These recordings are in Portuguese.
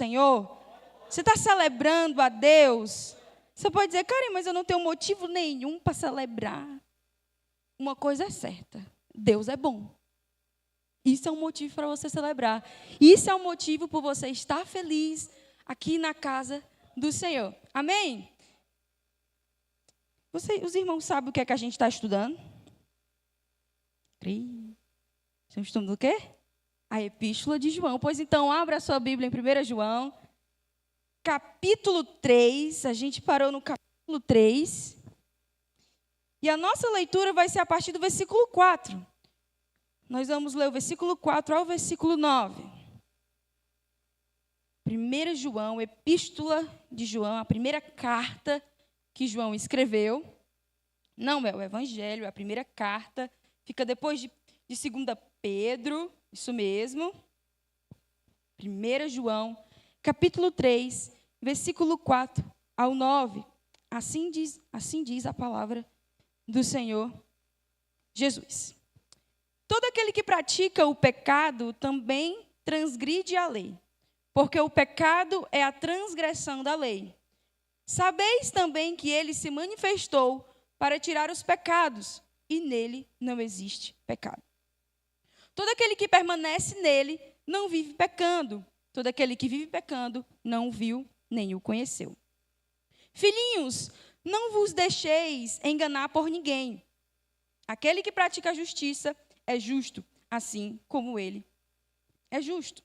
Senhor? Você está celebrando a Deus? Você pode dizer, Karen, mas eu não tenho motivo nenhum para celebrar. Uma coisa é certa, Deus é bom. Isso é um motivo para você celebrar. Isso é um motivo por você estar feliz aqui na casa do Senhor. Amém? Os irmãos sabem o que é que a gente está estudando? Estamos estudando o quê? A Epístola de João. Pois então, abra a sua Bíblia em 1 João, capítulo 3. A gente parou no capítulo 3. E a nossa leitura vai ser a partir do versículo 4. Nós vamos ler o versículo 4 ao versículo 9. 1 João, Epístola de João, a primeira carta que João escreveu. Não é o Evangelho, é a primeira carta. Fica depois de 2 Pedro, isso mesmo. 1 João, capítulo 3, versículo 4 ao 9. Assim diz a palavra do Senhor Jesus. Todo aquele que pratica o pecado também transgride a lei, porque o pecado é a transgressão da lei. Sabeis também que ele se manifestou para tirar os pecados, e nele não existe pecado. Todo aquele que permanece nele não vive pecando. Todo aquele que vive pecando não o viu nem o conheceu. Filhinhos, não vos deixeis enganar por ninguém. Aquele que pratica a justiça é justo, assim como ele é justo.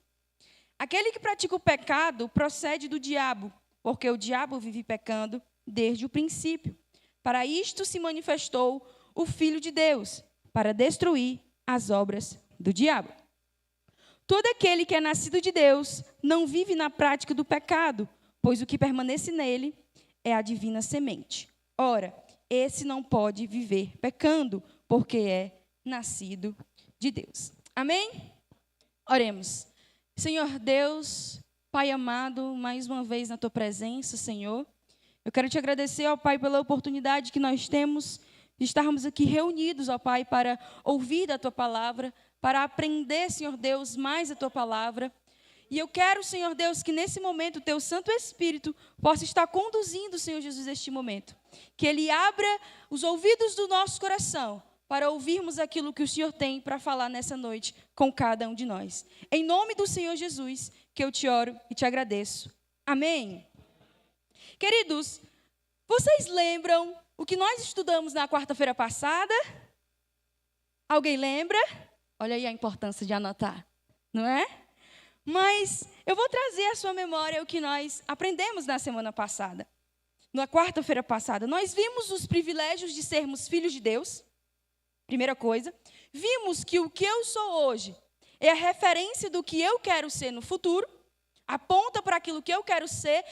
Aquele que pratica o pecado procede do diabo, porque o diabo vive pecando desde o princípio. Para isto se manifestou o Filho de Deus, para destruir as obras do diabo. Todo aquele que é nascido de Deus não vive na prática do pecado, pois o que permanece nele é a divina semente. Ora, esse não pode viver pecando, porque é nascido de Deus. Amém? Oremos. Senhor Deus, Pai amado, mais uma vez na Tua presença, Senhor. Eu quero Te agradecer, ó Pai, pela oportunidade que nós temos de estarmos aqui reunidos, ó Pai, para ouvir da Tua palavra, para aprender, Senhor Deus, mais a Tua palavra. E eu quero, Senhor Deus, que nesse momento o Teu Santo Espírito possa estar conduzindo, Senhor Jesus, este momento. Que Ele abra os ouvidos do nosso coração para ouvirmos aquilo que o Senhor tem para falar nessa noite com cada um de nós. Em nome do Senhor Jesus, que eu te oro e te agradeço. Amém? Queridos, vocês lembram o que nós estudamos na quarta-feira passada? Alguém lembra? Olha aí a importância de anotar, não é? Mas eu vou trazer à sua memória o que nós aprendemos na semana passada. Na quarta-feira passada, nós vimos os privilégios de sermos filhos de Deus. Primeira coisa, vimos que o que eu sou hoje é a referência do que eu quero ser no futuro, aponta para aquilo que eu quero ser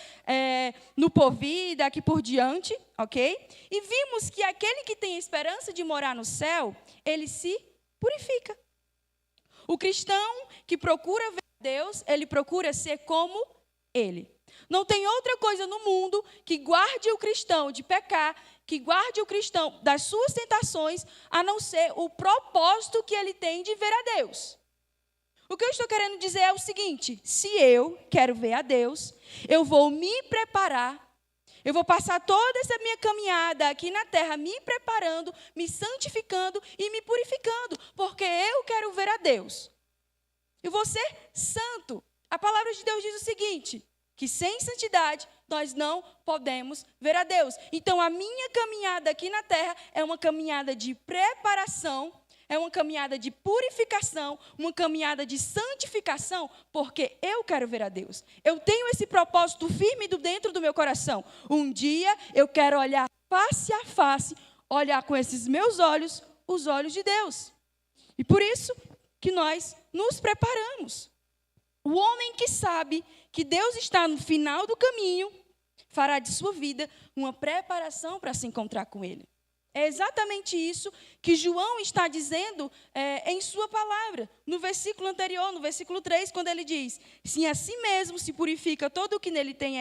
no porvir, daqui por diante, ok? E vimos que aquele que tem a esperança de morar no céu, ele se purifica. O cristão que procura ver Deus, ele procura ser como Ele. Não tem outra coisa no mundo que guarde o cristão de pecar, que guarde o cristão das suas tentações, a não ser o propósito que ele tem de ver a Deus. O que eu estou querendo dizer é o seguinte: se eu quero ver a Deus, eu vou me preparar, eu vou passar toda essa minha caminhada aqui na terra me preparando, me santificando e me purificando, porque eu quero ver a Deus. Eu vou ser santo. A palavra de Deus diz o seguinte: que sem santidade nós não podemos ver a Deus. Então, a minha caminhada aqui na terra é uma caminhada de preparação, é uma caminhada de purificação, uma caminhada de santificação, porque eu quero ver a Deus. Eu tenho esse propósito firme dentro do meu coração. Um dia eu quero olhar face a face, olhar com esses meus olhos, os olhos de Deus. E por isso que nós nos preparamos. O homem que sabe que Deus está no final do caminho, fará de sua vida uma preparação para se encontrar com Ele. É exatamente isso que João está dizendo em sua palavra. No versículo anterior, no versículo 3, quando ele diz: se assim mesmo se purifica todo o que nele tem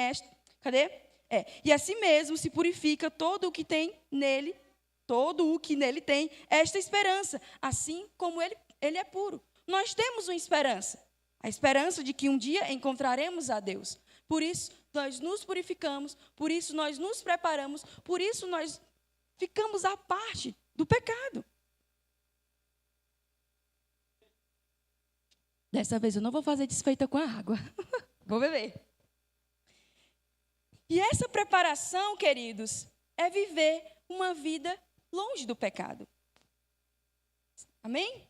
e assim mesmo se purifica todo o que tem nele, todo o que nele tem esta esperança, assim como ele é puro. Nós temos uma esperança. A esperança de que um dia encontraremos a Deus. Por isso, nós nos purificamos, por isso nós nos preparamos, por isso nós ficamos à parte do pecado. Dessa vez eu não vou fazer desfeita com a água. Vou beber. E essa preparação, queridos, é viver uma vida longe do pecado. Amém?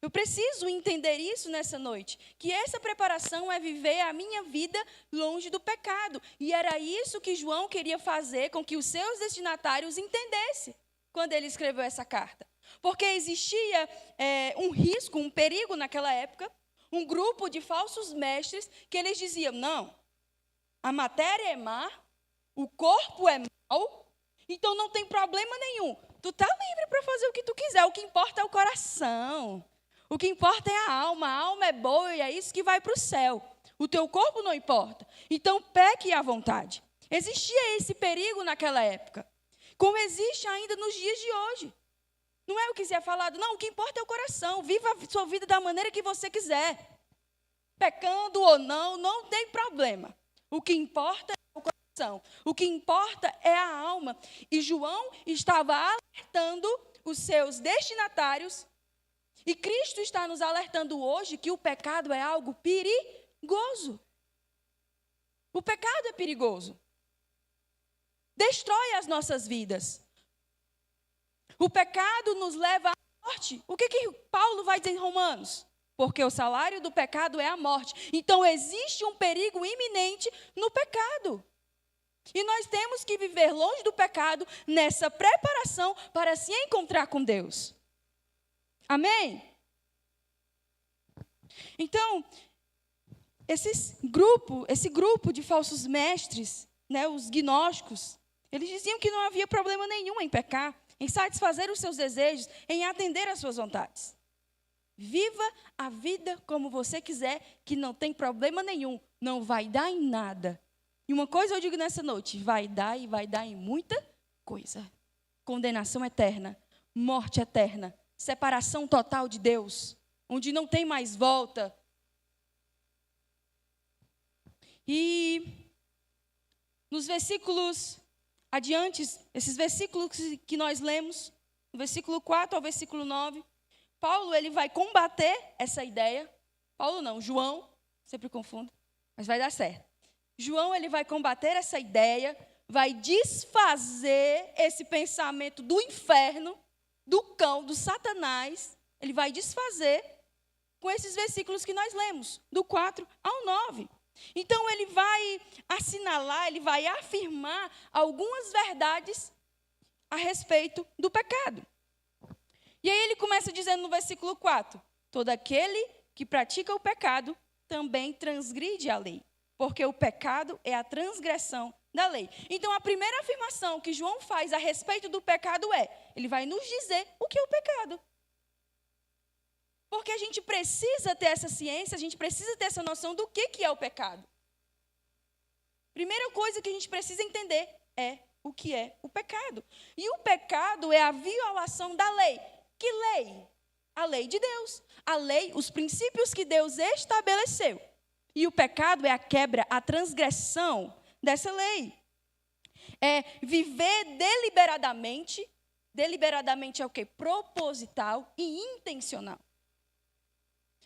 Eu preciso entender isso nessa noite, que essa preparação é viver a minha vida longe do pecado. E era isso que João queria fazer com que os seus destinatários entendessem quando ele escreveu essa carta. Porque existia um risco, um perigo naquela época, um grupo de falsos mestres que eles diziam, não, a matéria é má, o corpo é mau, então não tem problema nenhum. Tu está livre para fazer o que tu quiser, o que importa é o coração. O que importa é a alma é boa e é isso que vai para o céu. O teu corpo não importa. Então, peque à vontade. Existia esse perigo naquela época, como existe ainda nos dias de hoje. Não é o que se é falado, não, o que importa é o coração. Viva a sua vida da maneira que você quiser. Pecando ou não, não tem problema. O que importa é o coração. O que importa é a alma. E João estava alertando os seus destinatários. E Cristo está nos alertando hoje que o pecado é algo perigoso. O pecado é perigoso. Destrói as nossas vidas. O pecado nos leva à morte. O que Paulo vai dizer em Romanos? Porque o salário do pecado é a morte. Então, existe um perigo iminente no pecado. E nós temos que viver longe do pecado nessa preparação para se encontrar com Deus. Amém? Então, esse grupo de falsos mestres, né, os gnósticos, eles diziam que não havia problema nenhum em pecar, em satisfazer os seus desejos, em atender às suas vontades. Viva a vida como você quiser, que não tem problema nenhum, não vai dar em nada. E uma coisa eu digo nessa noite, vai dar e vai dar em muita coisa. Condenação eterna, morte eterna, separação total de Deus, onde não tem mais volta. E nos versículos adiante, esses versículos que nós lemos, do versículo 4 ao versículo 9, Paulo ele vai combater essa ideia. Paulo não, João, sempre confundo, mas vai dar certo. João ele vai combater essa ideia, vai desfazer esse pensamento do inferno, do cão, do Satanás. Ele vai desfazer com esses versículos que nós lemos, do 4 ao 9. Então, ele vai assinalar, ele vai afirmar algumas verdades a respeito do pecado. E aí ele começa dizendo no versículo 4, todo aquele que pratica o pecado também transgride a lei, porque o pecado é a transgressão da lei. Então, a primeira afirmação que João faz a respeito do pecado ele vai nos dizer o que é o pecado. Porque a gente precisa ter essa ciência, a gente precisa ter essa noção do que é o pecado. Primeira coisa que a gente precisa entender é o que é o pecado. E o pecado é a violação da lei. Que lei? A lei de Deus. A lei, os princípios que Deus estabeleceu. E o pecado é a quebra, a transgressão dessa lei. É viver deliberadamente. Deliberadamente é o quê? Proposital e intencional.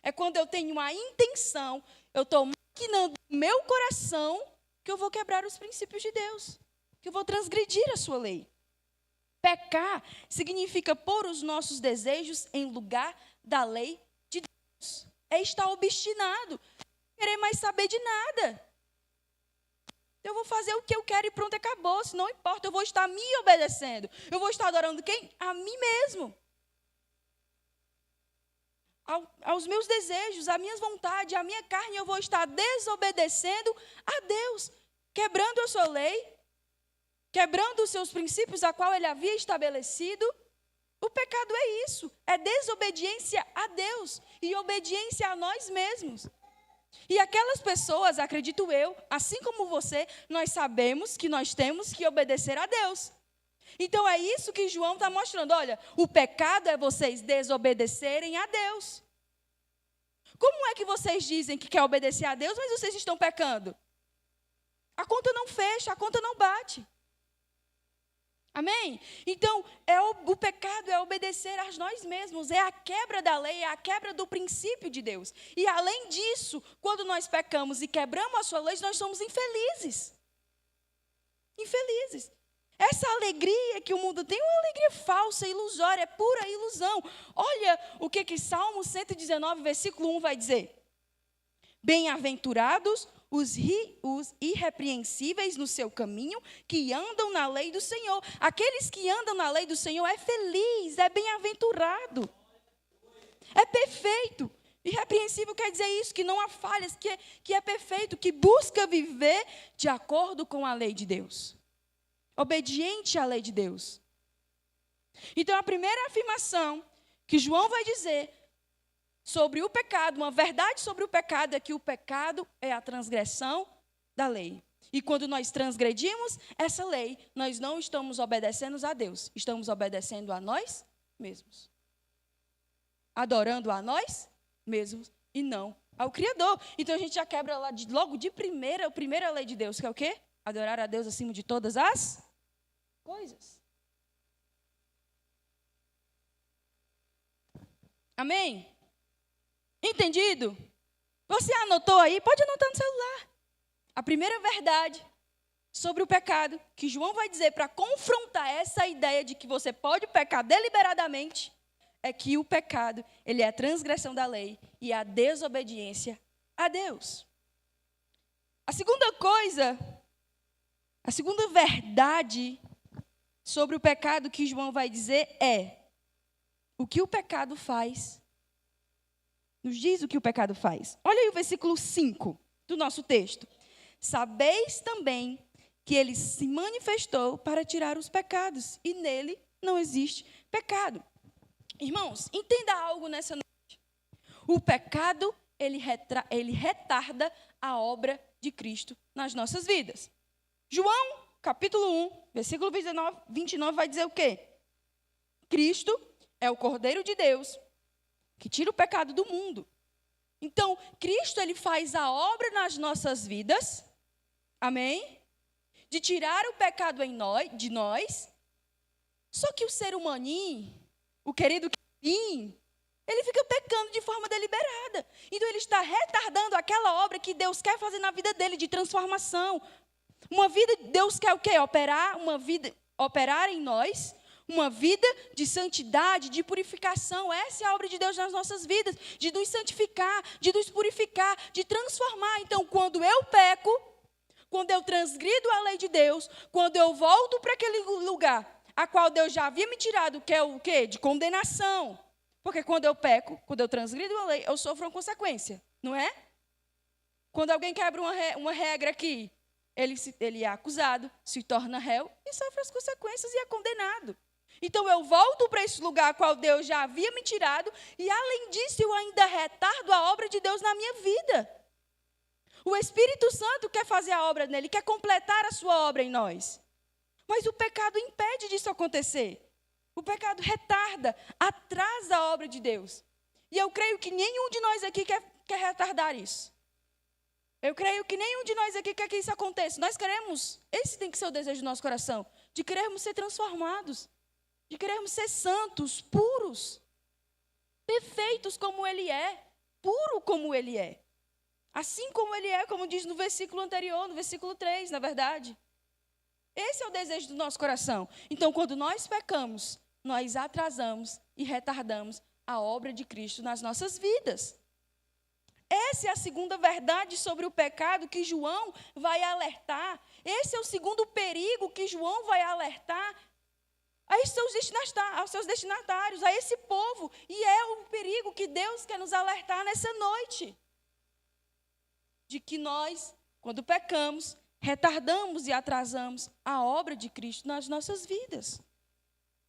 É quando eu tenho uma intenção, eu estou maquinando no meu coração que eu vou quebrar os princípios de Deus, que eu vou transgredir a sua lei. Pecar significa pôr os nossos desejos em lugar da lei de Deus. É estar obstinado, não querer mais saber de nada. Eu vou fazer o que eu quero e pronto, acabou. Se não importa, eu vou estar me obedecendo. Eu vou estar adorando quem? A mim mesmo. Aos meus desejos, às minhas vontades, à minha carne, eu vou estar desobedecendo a Deus, quebrando a sua lei, quebrando os seus princípios a qual ele havia estabelecido. O pecado é isso, é desobediência a Deus e obediência a nós mesmos. E aquelas pessoas, acredito eu, assim como você, nós sabemos que nós temos que obedecer a Deus. Então é isso que João está mostrando. Olha, o pecado é vocês desobedecerem a Deus. Como é que vocês dizem que quer obedecer a Deus, mas vocês estão pecando? A conta não fecha, a conta não bate. Amém? Então, o pecado é obedecer a nós mesmos, é a quebra da lei, é a quebra do princípio de Deus. E além disso, quando nós pecamos e quebramos a sua lei, nós somos infelizes. Infelizes. Essa alegria que o mundo tem é uma alegria falsa, ilusória, é pura ilusão. Olha o que Salmo 119, versículo 1 vai dizer. Bem-aventurados os irrepreensíveis no seu caminho, que andam na lei do Senhor. Aqueles que andam na lei do Senhor é feliz, é bem-aventurado, é perfeito. Irrepreensível quer dizer isso, que não há falhas, que é perfeito, que busca viver de acordo com a lei de Deus. Obediente à lei de Deus. Então, a primeira afirmação que João vai dizer sobre o pecado, uma verdade sobre o pecado, é que o pecado é a transgressão da lei. E quando nós transgredimos essa lei, nós não estamos obedecendo a Deus, estamos obedecendo a nós mesmos. Adorando a nós mesmos e não ao Criador. Então a gente já quebra logo de primeira, a primeira lei de Deus, que é o quê? Adorar a Deus acima de todas as coisas. Amém? Entendido? Você anotou aí? Pode anotar no celular. A primeira verdade sobre o pecado que João vai dizer para confrontar essa ideia de que você pode pecar deliberadamente é que o pecado, ele é a transgressão da lei e a desobediência a Deus. A segunda verdade sobre o pecado que João vai dizer é o que o pecado faz. Nos diz o que o pecado faz. Olha aí o versículo 5 do nosso texto. Sabeis também que ele se manifestou para tirar os pecados, e nele não existe pecado. Irmãos, entenda algo nessa noite. O pecado, ele retarda a obra de Cristo nas nossas vidas. João, capítulo 1, versículo 29, vai dizer o quê? Cristo é o Cordeiro de Deus, que tira o pecado do mundo. Então, Cristo, ele faz a obra nas nossas vidas, amém? De tirar o pecado de nós. Só que o ser humaninho, o querido Quim, ele fica pecando de forma deliberada. Então, ele está retardando aquela obra que Deus quer fazer na vida dele, de transformação. Uma vida, Deus quer o quê? Operar em nós uma vida de santidade, de purificação. Essa é a obra de Deus nas nossas vidas, de nos santificar, de nos purificar, de transformar. Então, quando eu peco, quando eu transgrido a lei de Deus, quando eu volto para aquele lugar a qual Deus já havia me tirado, que é o quê? De condenação. Porque quando eu peco, quando eu transgrido a lei, eu sofro uma consequência, não é? Quando alguém quebra uma regra aqui, ele é acusado, se torna réu e sofre as consequências e é condenado. Então, eu volto para esse lugar a qual Deus já havia me tirado e, além disso, eu ainda retardo a obra de Deus na minha vida. O Espírito Santo quer fazer a obra nele, quer completar a sua obra em nós. Mas o pecado impede disso acontecer. O pecado retarda, atrasa a obra de Deus. E eu creio que nenhum de nós aqui quer retardar isso. Eu creio que nenhum de nós aqui quer que isso aconteça. Nós queremos, esse tem que ser o desejo do nosso coração, de querermos ser transformados, de querermos ser santos, puros, perfeitos como Ele é, puro como Ele é. Assim como Ele é, como diz no versículo anterior, no versículo 3, na verdade. Esse é o desejo do nosso coração. Então, quando nós pecamos, nós atrasamos e retardamos a obra de Cristo nas nossas vidas. Essa é a segunda verdade sobre o pecado que João vai alertar. Esse é o segundo perigo que João vai alertar aos seus destinatários, a esse povo. E é o perigo que Deus quer nos alertar nessa noite. De que nós, quando pecamos, retardamos e atrasamos a obra de Cristo nas nossas vidas.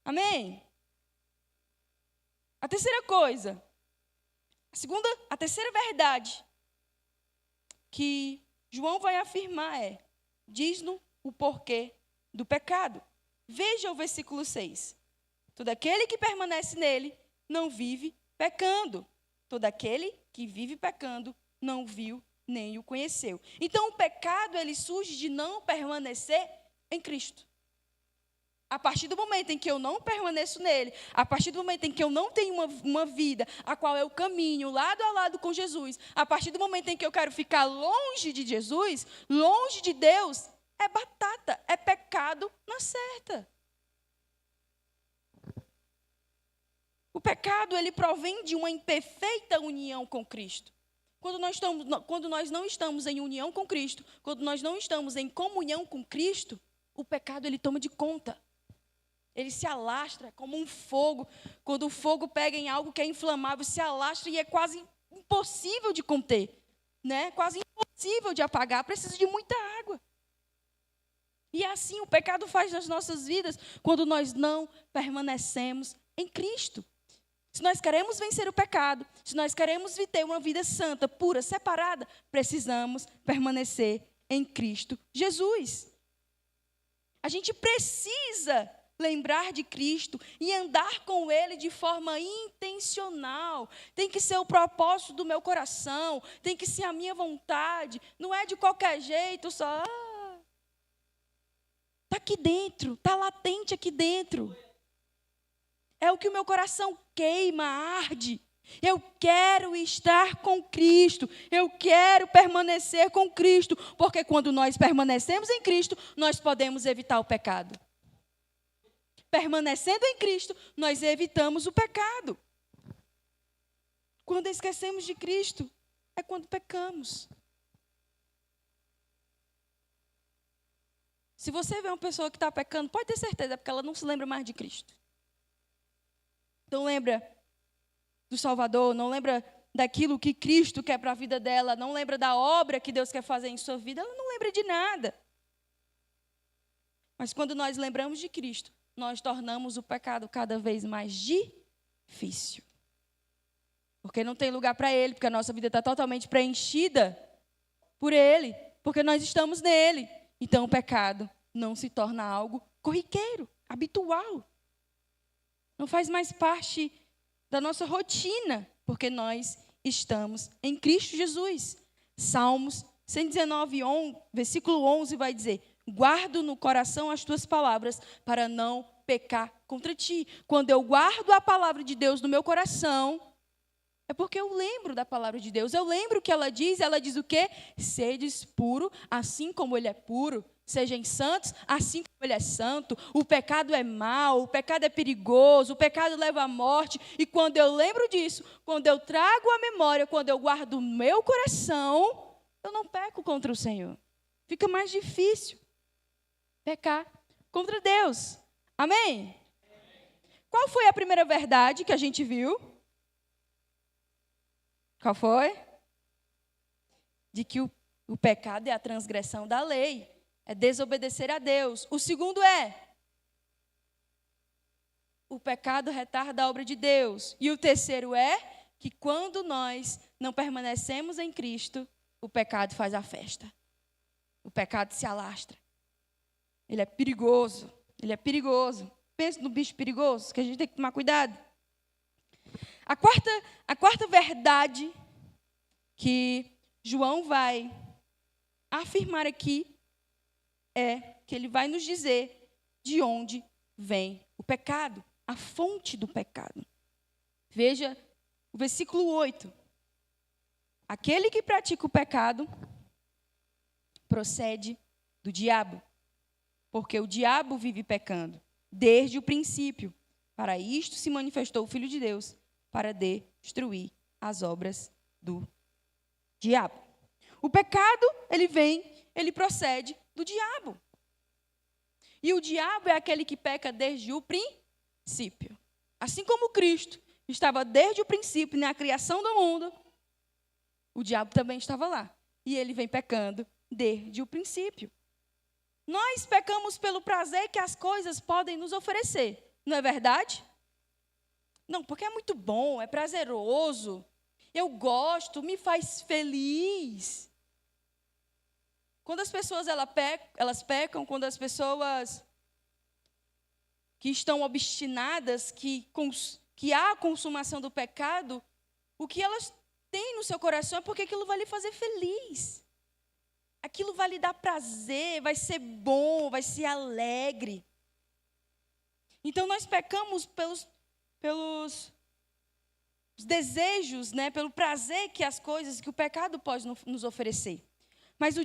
Amém? A terceira coisa, a terceira verdade que João vai afirmar diz-nos o porquê do pecado. Veja o versículo 6. Todo aquele que permanece nele não vive pecando. Todo aquele que vive pecando não viu nem o conheceu. Então, o pecado, ele surge de não permanecer em Cristo. A partir do momento em que eu não permaneço nele, a partir do momento em que eu não tenho uma vida a qual eu caminho lado a lado com Jesus, a partir do momento em que eu quero ficar longe de Jesus, longe de Deus, é batata, é pecado na certa. O pecado, ele provém de uma imperfeita união com Cristo. Quando nós não estamos em união com Cristo, quando nós não estamos em comunhão com Cristo, o pecado, ele toma de conta. Ele se alastra como um fogo. Quando o fogo pega em algo que é inflamável, se alastra e é quase impossível de conter, né? Quase impossível de apagar, precisa de muita água. E assim o pecado faz nas nossas vidas quando nós não permanecemos em Cristo. Se nós queremos vencer o pecado, se nós queremos ter uma vida santa, pura, separada, precisamos permanecer em Cristo Jesus. A gente precisa lembrar de Cristo e andar com Ele de forma intencional. Tem que ser o propósito do meu coração, tem que ser a minha vontade. Não é de qualquer jeito, só... Está aqui dentro, está latente aqui dentro. É o que o meu coração queima, arde. Eu quero estar com Cristo, eu quero permanecer com Cristo, porque quando nós permanecemos em Cristo, nós podemos evitar o pecado. Permanecendo em Cristo, nós evitamos o pecado. Quando esquecemos de Cristo, é quando pecamos. Se você vê uma pessoa que está pecando, pode ter certeza, porque ela não se lembra mais de Cristo. Não lembra do Salvador, não lembra daquilo que Cristo quer para a vida dela, não lembra da obra que Deus quer fazer em sua vida, ela não lembra de nada. Mas quando nós lembramos de Cristo, nós tornamos o pecado cada vez mais difícil. Porque não tem lugar para Ele, porque a nossa vida está totalmente preenchida por Ele, porque nós estamos nele. Então o pecado não se torna algo corriqueiro, habitual. Não faz mais parte da nossa rotina, porque nós estamos em Cristo Jesus. Salmos 119, versículo 11 vai dizer: guardo no coração as tuas palavras para não pecar contra ti. Quando eu guardo a palavra de Deus no meu coração, é porque eu lembro da palavra de Deus. Eu lembro o que ela diz o quê? Sedes puro, assim como Ele é puro. Sejam santos, assim como Ele é santo. O pecado é mau, o pecado é perigoso, o pecado leva à morte. E quando eu lembro disso, quando eu trago a memória, quando eu guardo o meu coração, eu não peco contra o Senhor. Fica mais difícil pecar contra Deus. Amém? Qual foi a primeira verdade que a gente viu? Qual foi? De que o pecado é a transgressão da lei. É desobedecer a Deus. O segundo o pecado retarda a obra de Deus. E o terceiro que quando nós não permanecemos em Cristo, o pecado faz a festa. O pecado se alastra. Ele é perigoso. Ele é perigoso. Pensa no bicho perigoso, que a gente tem que tomar cuidado. A quarta verdade que João vai afirmar aqui é que ele vai nos dizer de onde vem o pecado, a fonte do pecado. Veja o versículo 8. Aquele que pratica o pecado procede do diabo, porque o diabo vive pecando desde o princípio. Para isto se manifestou o Filho de Deus, para destruir as obras do diabo. O pecado, ele procede do diabo. E o diabo é aquele que peca desde o princípio. Assim como Cristo estava desde o princípio na criação do mundo, o diabo também estava lá. E ele vem pecando desde o princípio. Nós pecamos pelo prazer que as coisas podem nos oferecer. Não é verdade? Não, porque é muito bom, é prazeroso. Eu gosto, me faz feliz. Quando as pessoas elas pecam, quando as pessoas que estão obstinadas, que há a consumação do pecado, o que elas têm no seu coração é porque aquilo vai lhe fazer feliz. Aquilo vai lhe dar prazer, vai ser bom, vai ser alegre. Então, nós pecamos pelos desejos, né? Pelo prazer que as coisas, que o pecado pode nos oferecer. Mas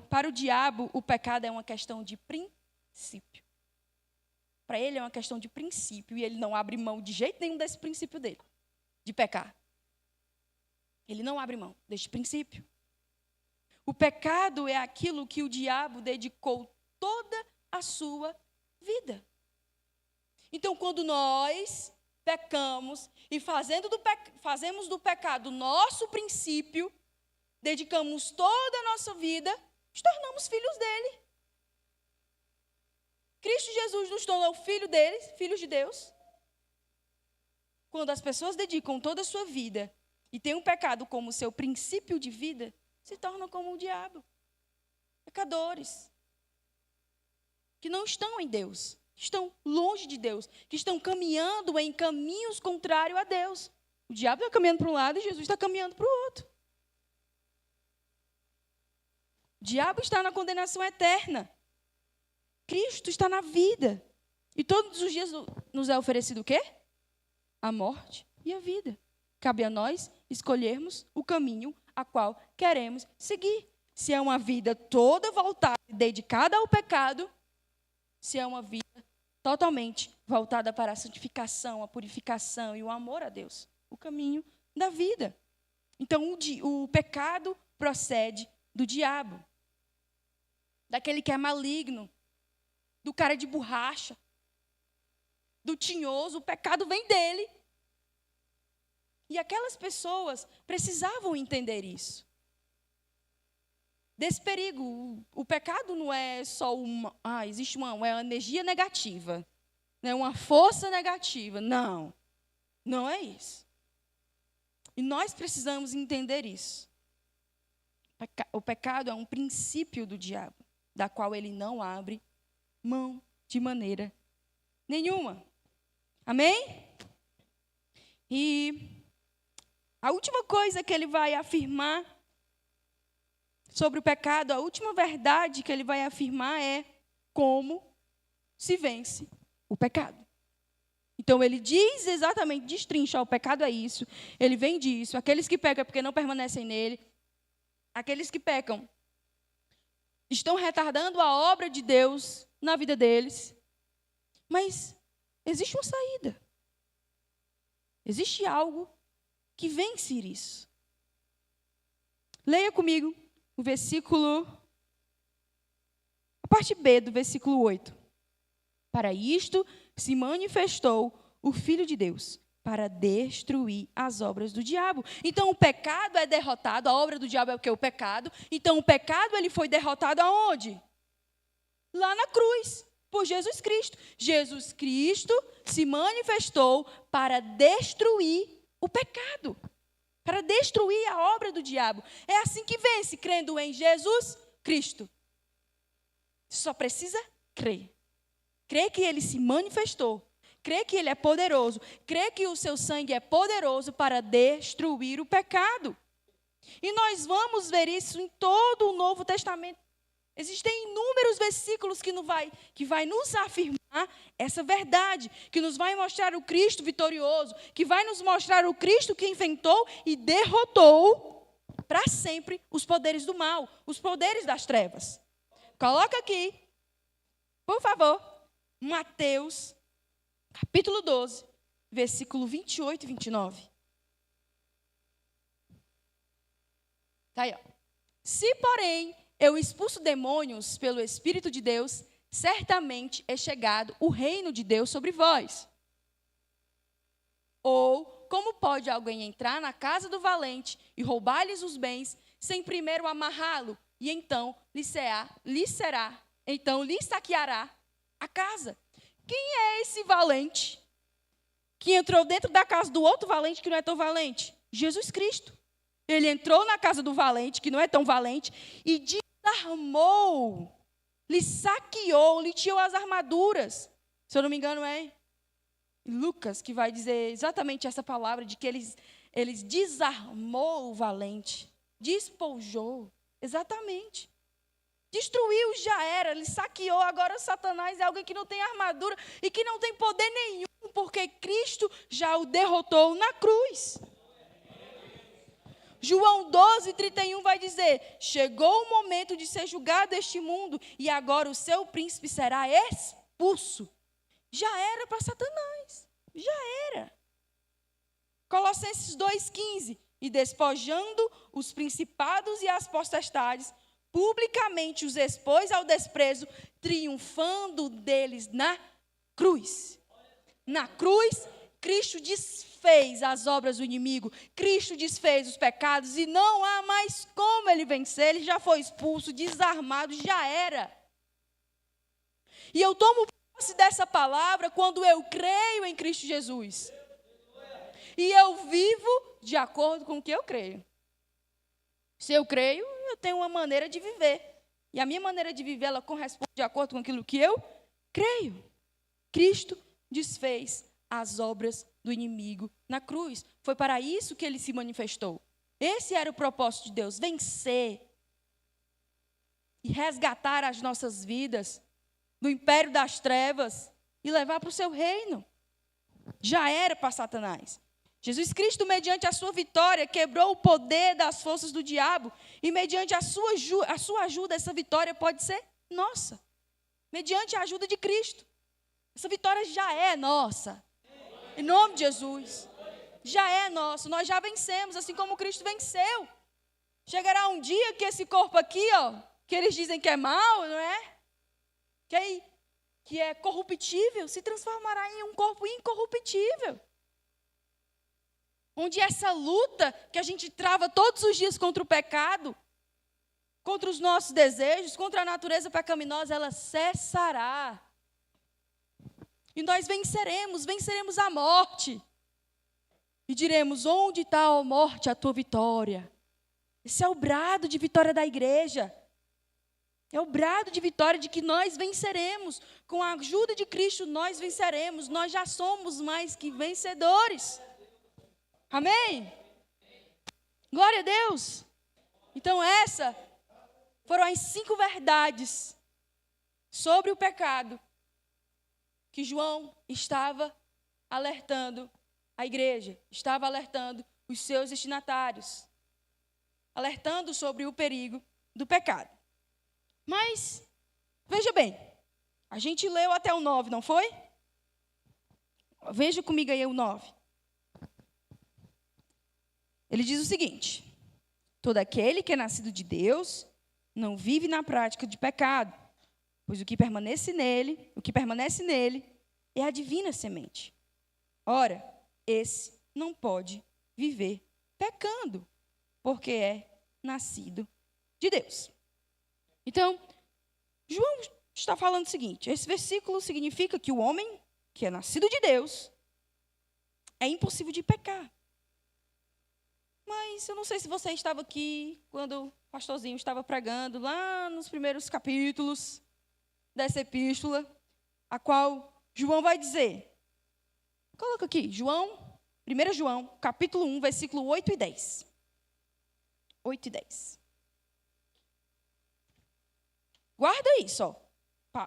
para o diabo, o pecado é uma questão de princípio. Para ele é uma questão de princípio, e ele não abre mão de jeito nenhum desse princípio dele, de pecar. Ele não abre mão deste princípio. O pecado é aquilo que o diabo dedicou toda a sua vida. Então, quando nós pecamos e fazemos do pecado nosso princípio, dedicamos toda a nossa vida, nos tornamos filhos dele. Cristo Jesus nos tornou filhos de Deus. Quando as pessoas dedicam toda a sua vida e têm o pecado como seu princípio de vida, se tornam como o diabo. Pecadores. Que não estão em Deus. Que estão longe de Deus. Que estão caminhando em caminhos contrários a Deus. O diabo está caminhando para um lado e Jesus está caminhando para o outro. O diabo está na condenação eterna. Cristo está na vida. E todos os dias nos é oferecido o quê? A morte e a vida. Cabe a nós escolhermos o caminho a qual queremos seguir. Se é uma vida toda voltada e dedicada ao pecado, se é uma vida totalmente voltada para a santificação, a purificação e o amor a Deus. O caminho da vida. Então, o pecado procede do diabo. Daquele que é maligno. Do cara de borracha. Do tinhoso. O pecado vem dele. E aquelas pessoas precisavam entender isso. Desse perigo. O pecado não é só existe uma energia negativa. Né? Uma força negativa. Não. Não é isso. E nós precisamos entender isso. O pecado é um princípio do diabo, da qual ele não abre mão de maneira nenhuma. Amém? E a última coisa que ele vai afirmar sobre o pecado, a última verdade que ele vai afirmar é como se vence o pecado. Então, ele diz exatamente, destrincha, o pecado é isso, ele vem disso, aqueles que pecam é porque não permanecem nele, aqueles que pecam estão retardando a obra de Deus na vida deles, mas existe uma saída. Existe algo que vence isso. Leia comigo o versículo, a parte B do versículo 8. Para isto se manifestou o Filho de Deus, para destruir as obras do diabo. Então, o pecado é derrotado, a obra do diabo é o que? O pecado. Então, o pecado ele foi derrotado aonde? Lá na cruz, por Jesus Cristo. Jesus Cristo se manifestou para destruir o pecado, para destruir a obra do diabo. É assim que vence, crendo em Jesus Cristo. Só precisa crer. Crer que ele se manifestou. Crer que ele é poderoso. Crer que o seu sangue é poderoso para destruir o pecado. E nós vamos ver isso em todo o Novo Testamento. Existem inúmeros versículos que vai nos afirmar essa verdade, que nos vai mostrar o Cristo vitorioso, que vai nos mostrar o Cristo que inventou e derrotou para sempre os poderes do mal, os poderes das trevas. Coloca aqui, por favor, Mateus, capítulo 12, versículo 28 e 29. Está aí, ó. Se, porém, eu expulso demônios pelo Espírito de Deus, certamente é chegado o reino de Deus sobre vós. Ou, como pode alguém entrar na casa do valente e roubar-lhes os bens, sem primeiro amarrá-lo, e então lhe saqueará a casa? Quem é esse valente que entrou dentro da casa do outro valente que não é tão valente? Jesus Cristo. Ele entrou na casa do valente, que não é tão valente, e desarmou, lhe saqueou, lhe tirou as armaduras. Se eu não me engano, é Lucas que vai dizer exatamente essa palavra, de que Ele desarmou o valente, despojou, exatamente. Destruiu, já era, ele saqueou. Agora Satanás é alguém que não tem armadura e que não tem poder nenhum, porque Cristo já o derrotou na cruz. João 12:31 vai dizer: chegou o momento de ser julgado este mundo e agora o seu príncipe será expulso. Já era para Satanás, já era. Colossenses 2:15, e despojando os principados e as potestades, publicamente os expôs ao desprezo, triunfando deles na cruz. Na cruz, Cristo desfez as obras do inimigo, Cristo desfez os pecados e não há mais como ele vencer, ele já foi expulso, desarmado, já era. E eu tomo posse dessa palavra quando eu creio em Cristo Jesus. E eu vivo de acordo com o que eu creio. Se eu creio, eu tenho uma maneira de viver. E a minha maneira de viver, ela corresponde de acordo com aquilo que eu creio. Cristo desfez as obras do inimigo na cruz. Foi para isso que ele se manifestou. Esse era o propósito de Deus, vencer e resgatar as nossas vidas do império das trevas e levar para o seu reino. Já era para Satanás. Jesus Cristo, mediante a sua vitória, quebrou o poder das forças do diabo. E mediante a sua ajuda, essa vitória pode ser nossa. Mediante a ajuda de Cristo. Essa vitória já é nossa. Em nome de Jesus. Já é nossa. Nós já vencemos, assim como Cristo venceu. Chegará um dia que esse corpo aqui, que eles dizem que é mau, não é? Que é corruptível, se transformará em um corpo incorruptível. Onde essa luta que a gente trava todos os dias contra o pecado, contra os nossos desejos, contra a natureza pecaminosa, ela cessará. E nós venceremos a morte. E diremos: onde está, ó morte, a tua vitória? Esse é o brado de vitória da igreja. É o brado de vitória de que nós venceremos. Com a ajuda de Cristo, nós venceremos. Nós já somos mais que vencedores. Amém? Glória a Deus. Então essas foram as 5 verdades sobre o pecado que João estava alertando a igreja, estava alertando os seus destinatários, alertando sobre o perigo do pecado. Mas, veja bem, a gente leu até o 9, não foi? Veja comigo aí o 9. Ele diz o seguinte: todo aquele que é nascido de Deus não vive na prática de pecado, pois o que permanece nele é a divina semente. Ora, esse não pode viver pecando, porque é nascido de Deus. Então, João está falando o seguinte: esse versículo significa que o homem que é nascido de Deus é impossível de pecar. Mas eu não sei se você estava aqui quando o pastorzinho estava pregando lá nos primeiros capítulos dessa epístola, a qual João vai dizer. Coloca aqui, 1 João, capítulo 1, versículo 8 e 10. 8 e 10. Guarda isso, ó.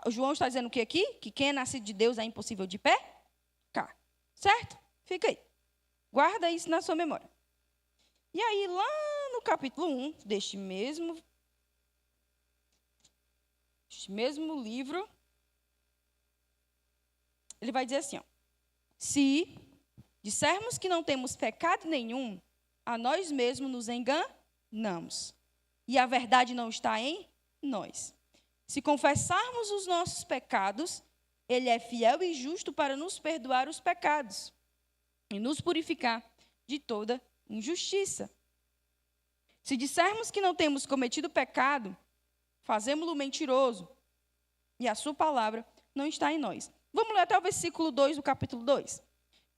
O João está dizendo o que aqui? Que quem é nascido de Deus é impossível de pecar. Certo? Fica aí. Guarda isso na sua memória. E aí, lá no capítulo 1 deste mesmo livro, ele vai dizer assim, ó: se dissermos que não temos pecado nenhum, a nós mesmos nos enganamos, e a verdade não está em nós. Se confessarmos os nossos pecados, ele é fiel e justo para nos perdoar os pecados e nos purificar de toda injustiça. Se dissermos que não temos cometido pecado, fazemo-lo mentiroso, e a sua palavra não está em nós. Vamos ler até o versículo 2 do capítulo 2.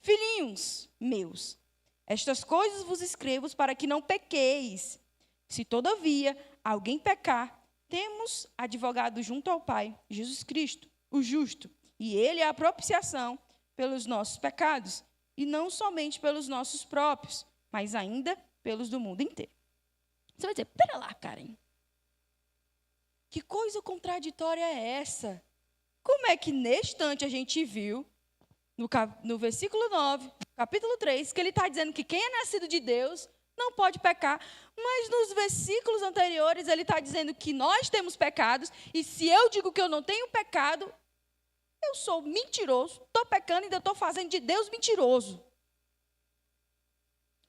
Filhinhos meus, estas coisas vos escrevo para que não pequeis. Se, todavia, alguém pecar, temos advogado junto ao Pai, Jesus Cristo, o justo, e ele é a propiciação pelos nossos pecados, e não somente pelos nossos próprios, mas ainda pelos do mundo inteiro. Você vai dizer, pera lá, Karen. Que coisa contraditória é essa? Como é que neste instante a gente viu, no versículo 9, capítulo 3, que ele está dizendo que quem é nascido de Deus não pode pecar, mas nos versículos anteriores ele está dizendo que nós temos pecados, e se eu digo que eu não tenho pecado, eu sou mentiroso, estou pecando e ainda estou fazendo de Deus mentiroso.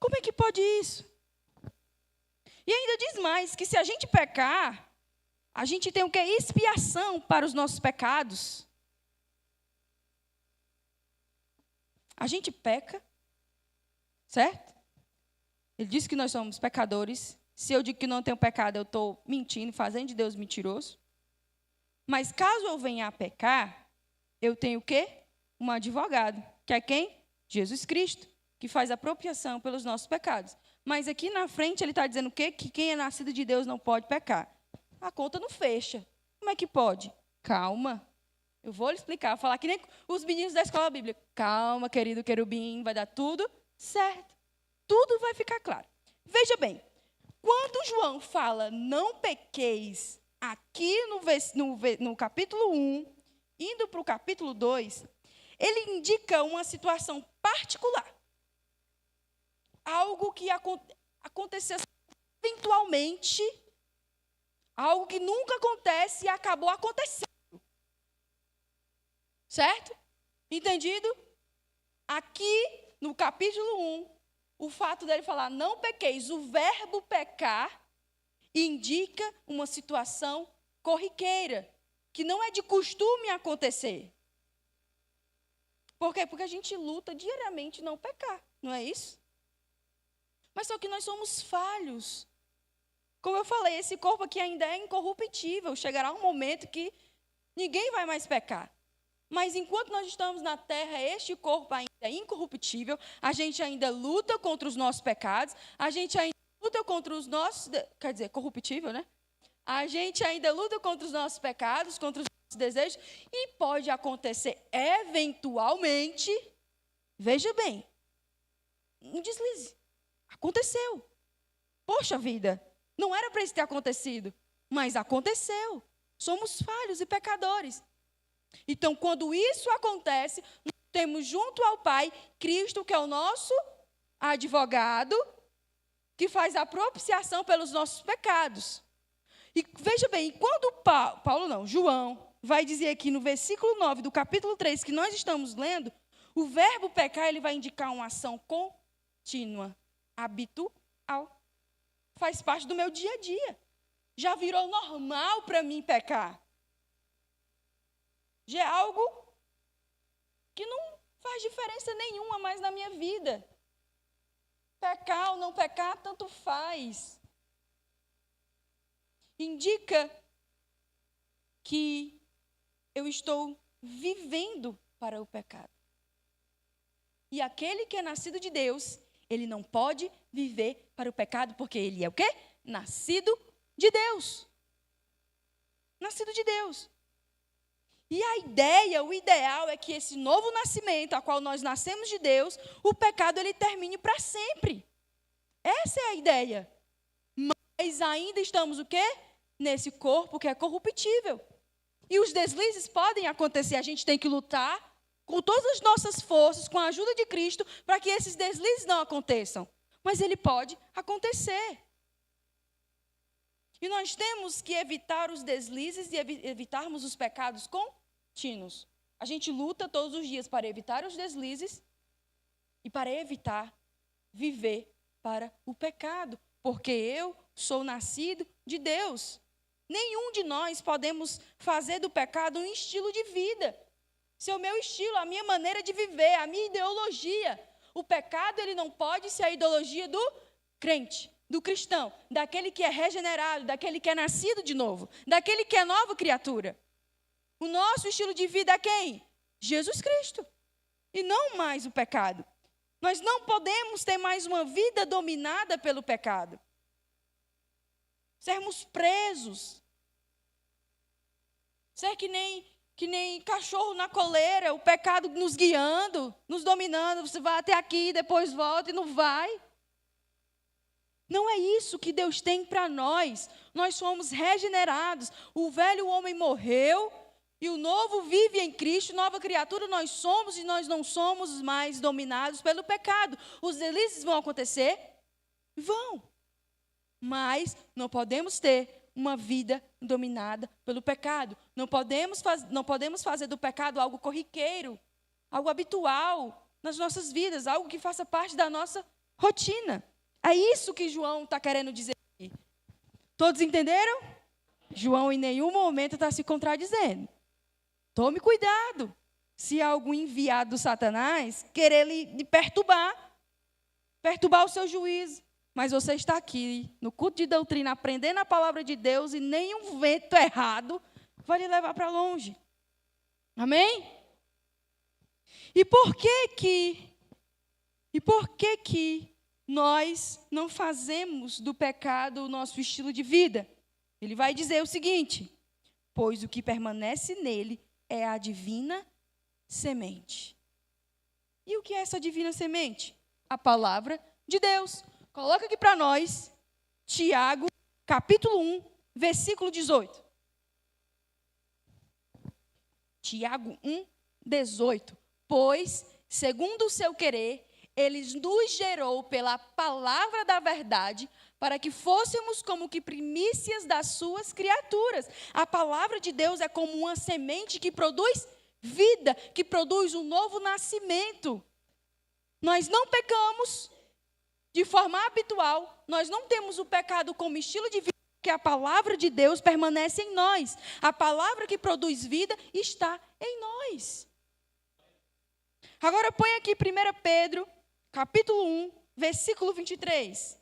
Como é que pode isso? E ainda diz mais, que se a gente pecar, a gente tem o quê? Expiação para os nossos pecados. A gente peca, certo? Ele disse que nós somos pecadores. Se eu digo que não tenho pecado, eu estou mentindo, fazendo de Deus mentiroso. Mas caso eu venha a pecar, eu tenho o quê? Um advogado, que é quem? Jesus Cristo, que faz a propiciação pelos nossos pecados. Mas aqui na frente ele está dizendo o quê? Que quem é nascido de Deus não pode pecar. A conta não fecha. Como é que pode? Calma. Eu vou lhe explicar, vou falar que nem os meninos da escola bíblica. Calma, querido querubim, vai dar tudo certo. Tudo vai ficar claro. Veja bem, quando João fala não pequeis, aqui no capítulo 1, indo para o capítulo 2, ele indica uma situação particular. Algo que aconteceu eventualmente, algo que nunca acontece e acabou acontecendo. Certo? Entendido? Aqui, no capítulo 1, o fato dele falar não pequeis, o verbo pecar indica uma situação corriqueira, que não é de costume acontecer. Por quê? Porque a gente luta diariamente não pecar, não é isso? Mas só que nós somos falhos. Como eu falei, esse corpo aqui ainda é incorruptível. Chegará um momento que ninguém vai mais pecar. Mas enquanto nós estamos na terra, este corpo ainda é incorruptível, a gente ainda luta contra os nossos pecados, a gente ainda luta contra os nossos, quer dizer, corruptível, né? A gente ainda luta contra os nossos pecados, contra os nossos desejos, e pode acontecer eventualmente, veja bem, um deslize. Aconteceu. Poxa vida, não era para isso ter acontecido, mas aconteceu. Somos falhos e pecadores. Então, quando isso acontece, nós temos junto ao Pai Cristo, que é o nosso advogado, que faz a propiciação pelos nossos pecados. E veja bem, quando João vai dizer aqui no versículo 9 do capítulo 3, que nós estamos lendo, o verbo pecar, ele vai indicar uma ação contínua, habitual. Faz parte do meu dia a dia. Já virou normal para mim pecar. Já é algo que não faz diferença nenhuma mais na minha vida. Pecar ou não pecar, tanto faz. Indica que eu estou vivendo para o pecado. E aquele que é nascido de Deus, ele não pode viver para o pecado, porque ele é o quê? Nascido de Deus. Nascido de Deus. E a ideia, o ideal é que esse novo nascimento, a qual nós nascemos de Deus, o pecado ele termine para sempre. Essa é a ideia. Mas ainda estamos o quê? Nesse corpo que é corruptível. E os deslizes podem acontecer, a gente tem que lutar com todas as nossas forças, com a ajuda de Cristo, para que esses deslizes não aconteçam. Mas ele pode acontecer. E nós temos que evitar os deslizes e evitarmos os pecados contínuos. A gente luta todos os dias para evitar os deslizes e para evitar viver para o pecado, porque eu sou nascido de Deus. Nenhum de nós podemos fazer do pecado um estilo de vida. Se o meu estilo, a minha maneira de viver, a minha ideologia, o pecado ele não pode ser a ideologia do crente, do cristão, daquele que é regenerado, daquele que é nascido de novo, daquele que é nova criatura. O nosso estilo de vida é quem? Jesus Cristo. E não mais o pecado. Nós não podemos ter mais uma vida dominada pelo pecado. Sermos presos. Ser que nem cachorro na coleira, o pecado nos guiando, nos dominando. Você vai até aqui, depois volta e não vai. Não é isso que Deus tem para nós. Nós somos regenerados. O velho homem morreu e o novo vive em Cristo, nova criatura nós somos e nós não somos mais dominados pelo pecado. Os delícias vão acontecer? Vão. Mas não podemos ter uma vida dominada pelo pecado. Não podemos fazer do pecado algo corriqueiro, algo habitual nas nossas vidas, algo que faça parte da nossa rotina. É isso que João está querendo dizer aqui. Todos entenderam? João em nenhum momento está se contradizendo. Tome cuidado. Se algum enviado do Satanás querer lhe perturbar o seu juízo. Mas você está aqui, no culto de doutrina, aprendendo a palavra de Deus e nenhum vento errado vai lhe levar para longe. Amém? E por que nós não fazemos do pecado o nosso estilo de vida? Ele vai dizer o seguinte: pois o que permanece nele é a divina semente. E o que é essa divina semente? A palavra de Deus. Coloca aqui para nós, Tiago, capítulo 1, versículo 18. Tiago 1, 18. Pois, segundo o seu querer, ele nos gerou pela palavra da verdade, para que fôssemos como que primícias das suas criaturas. A palavra de Deus é como uma semente que produz vida, que produz um novo nascimento. Nós não pecamos de forma habitual, nós não temos o pecado como estilo de vida, porque a palavra de Deus permanece em nós. A palavra que produz vida está em nós. Agora põe aqui 1 Pedro, capítulo 1, versículo 23.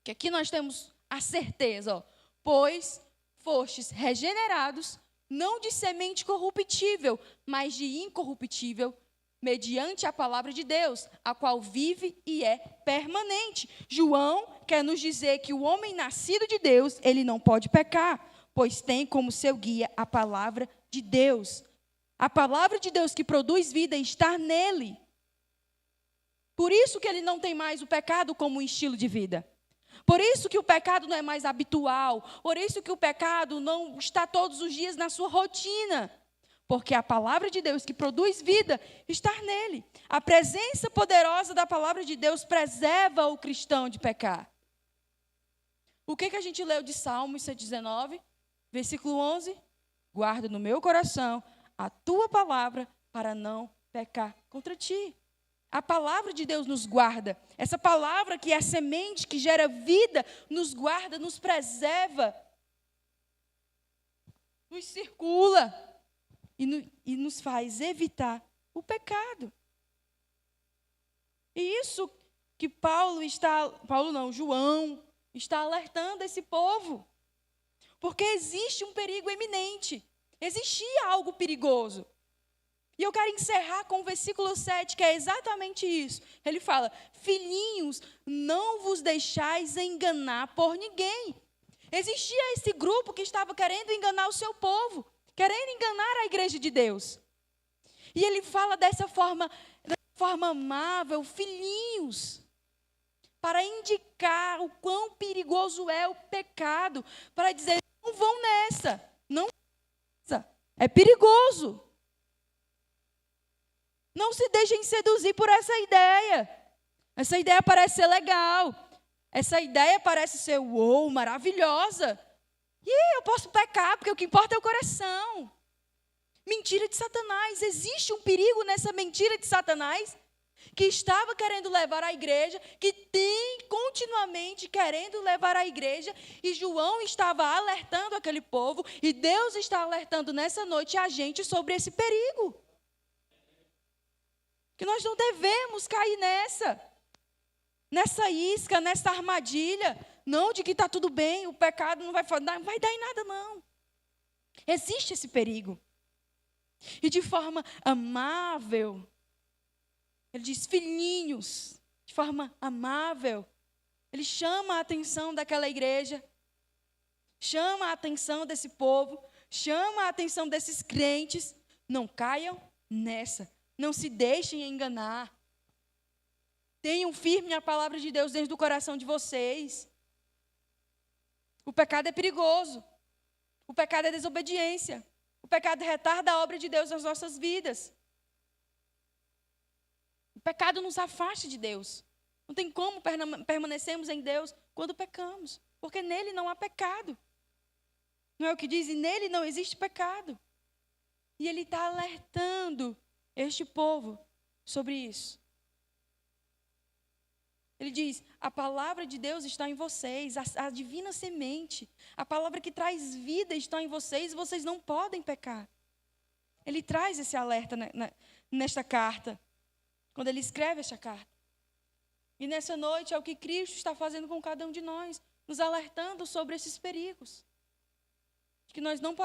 Que aqui nós temos a certeza, ó. Pois fostes regenerados, não de semente corruptível, mas de incorruptível, mediante a palavra de Deus, a qual vive e é permanente. João quer nos dizer que o homem nascido de Deus, ele não pode pecar, pois tem como seu guia a palavra de Deus. A palavra de Deus que produz vida está nele. Por isso que ele não tem mais o pecado como um estilo de vida. Por isso que o pecado não é mais habitual. Por isso que o pecado não está todos os dias na sua rotina. Porque a palavra de Deus que produz vida está nele. A presença poderosa da palavra de Deus preserva o cristão de pecar. O que a gente leu de Salmos 119, versículo 11? Guarda no meu coração a tua palavra para não pecar contra ti. A palavra de Deus nos guarda. Essa palavra que é a semente que gera vida, nos guarda, nos preserva, nos circula e nos faz evitar o pecado. E isso que João está alertando esse povo. Porque existe um perigo iminente. Existia algo perigoso. E eu quero encerrar com o versículo 7, que é exatamente isso. Ele fala: filhinhos, não vos deixais enganar por ninguém. Existia esse grupo que estava querendo enganar o seu povo, querendo enganar a igreja de Deus. E ele fala dessa forma amável, filhinhos, para indicar o quão perigoso é o pecado, para dizer: não vão nessa, é perigoso. Não se deixem seduzir por essa ideia. Essa ideia parece ser legal. Essa ideia parece ser, maravilhosa. E eu posso pecar, porque o que importa é o coração. Mentira de Satanás. Existe um perigo nessa mentira de Satanás, que estava querendo levar a igreja, que tem continuamente querendo levar a igreja, e João estava alertando aquele povo, e Deus está alertando nessa noite a gente sobre esse perigo. Que nós não devemos cair nessa isca, nessa armadilha, não de que está tudo bem, o pecado não vai dar em nada, não. Existe esse perigo. E de forma amável, ele diz: filhinhos, de forma amável, ele chama a atenção daquela igreja, chama a atenção desse povo, chama a atenção desses crentes. Não caiam nessa. Não se deixem enganar. Tenham firme a palavra de Deus dentro do coração de vocês. O pecado é perigoso. O pecado é desobediência. O pecado retarda a obra de Deus nas nossas vidas. O pecado nos afasta de Deus. Não tem como permanecermos em Deus quando pecamos, porque nele não há pecado. Não é o que diz? E nele não existe pecado. E ele está alertando este povo sobre isso. Ele diz, a palavra de Deus está em vocês, a divina semente, a palavra que traz vida está em vocês, e vocês não podem pecar. Ele traz esse alerta nesta carta, quando ele escreve esta carta. E nessa noite é o que Cristo está fazendo com cada um de nós, nos alertando sobre esses perigos. Que nós não podemos